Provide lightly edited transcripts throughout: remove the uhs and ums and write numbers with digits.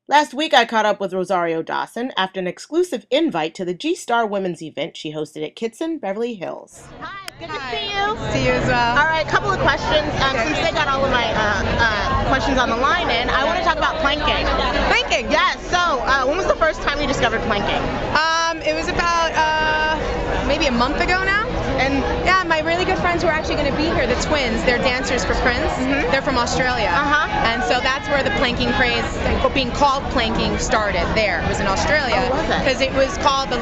Last week, I caught up with Rosario Dawson after an exclusive invite to the G-Star Women's event she hosted at Kitson, Beverly Hills. Hi, good to Hi. see you. See you as well. All right, couple of questions. Since they got all of my questions on the line in, I want to talk about planking. Planking? Yes. So, when was the first time you discovered planking? It was about maybe a month ago now. And yeah, my really good friends who are actually going to be here, the twins, they're dancers for Prince. Mm-hmm. They're from Australia. Uh-huh. And so that's where the planking craze, being called planking, started there. It was in Australia. Oh, was it? Because it was called the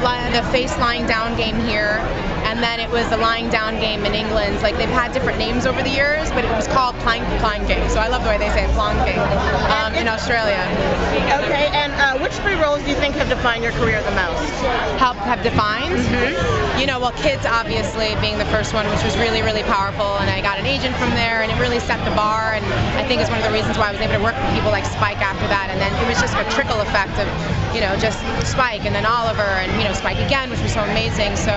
face lying down game here, and then it was the lying down game in England. Like they've had different names over the years, but it was called planking. So I love the way they say it, planking, in Australia. Okay, and which three roles do you think have defined your career the most? Have defined? Mm-hmm. You know, well, kids obviously being the first one, which was really, really powerful, and I got an agent from there, and it really set the bar, and I think it's one of the reasons why I was able to work with people like Spike after that, and then it was just a trickle effect of, you know, just Spike, and then Oliver, and, you know, Spike again, which was so amazing. So,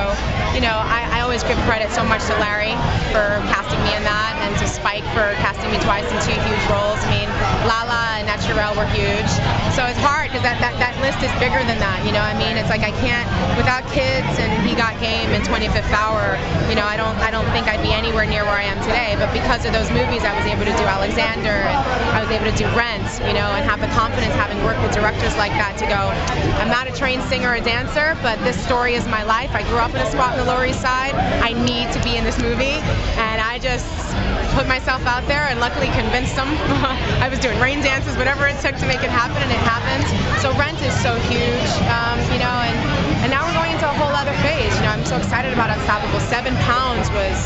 you know, I always give credit so much to Larry for casting me in that, and to Spike for casting me twice in two huge roles. I mean, Lala and Naturel were huge, so it's hard, because that list is bigger than that, you know. I mean, it's like I can't, without kids and He Got Game and 25th Hour, you know, I don't think I'd be anywhere near where I am today. But because of those movies, I was able to do Alexander, and I was able to do Rent, you know, and have the confidence, having worked with directors like that, to go, I'm not a trained singer or dancer, but this story is my life. I grew up in a spot in the Lower East Side. I need to be in this movie, and I just put myself out there and luckily convinced them. I was doing rain dances, whatever it took to make it happen, and it happened. So Rent is so huge, you know, and now we're going into a whole other phase. You know, I'm so excited about Unstoppable. 7 Pounds was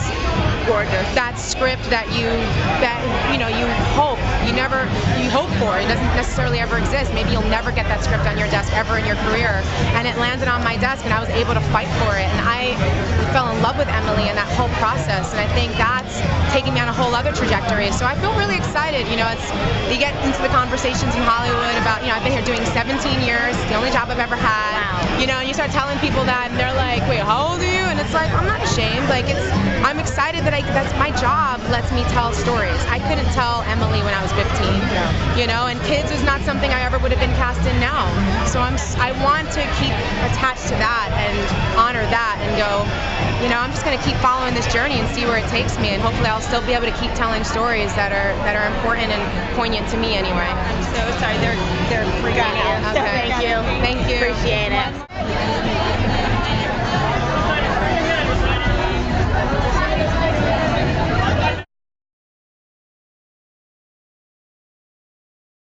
gorgeous. That script that you know, you hope for. It doesn't necessarily ever exist. Maybe you'll never get that script on your desk ever in your career, and it landed on my desk, and I was able to fight for it, and I fell in love with Emily and that whole process, and I think that's taking me on a whole other trajectory. So I feel really excited. You know, you get into the conversations in Hollywood about, you know, I've been here doing 17 years, it's the only job I've ever had. Wow. You know, and you start telling people that, and they're like, wait, how old are you? And it's like, I'm not ashamed. Like, I'm excited that that's my job, lets me tell stories. I couldn't tell Emily when I was 15, you know, and kids is not something I ever would have been cast in now. So I want to keep attached to that and honor that and go, you know, I'm just going to keep following this journey and see where it takes me, and hopefully I'll still be able to keep telling stories that are important and poignant to me anyway. I'm so sorry, they're freaking out. Okay. So thank you. Thank you. Appreciate it.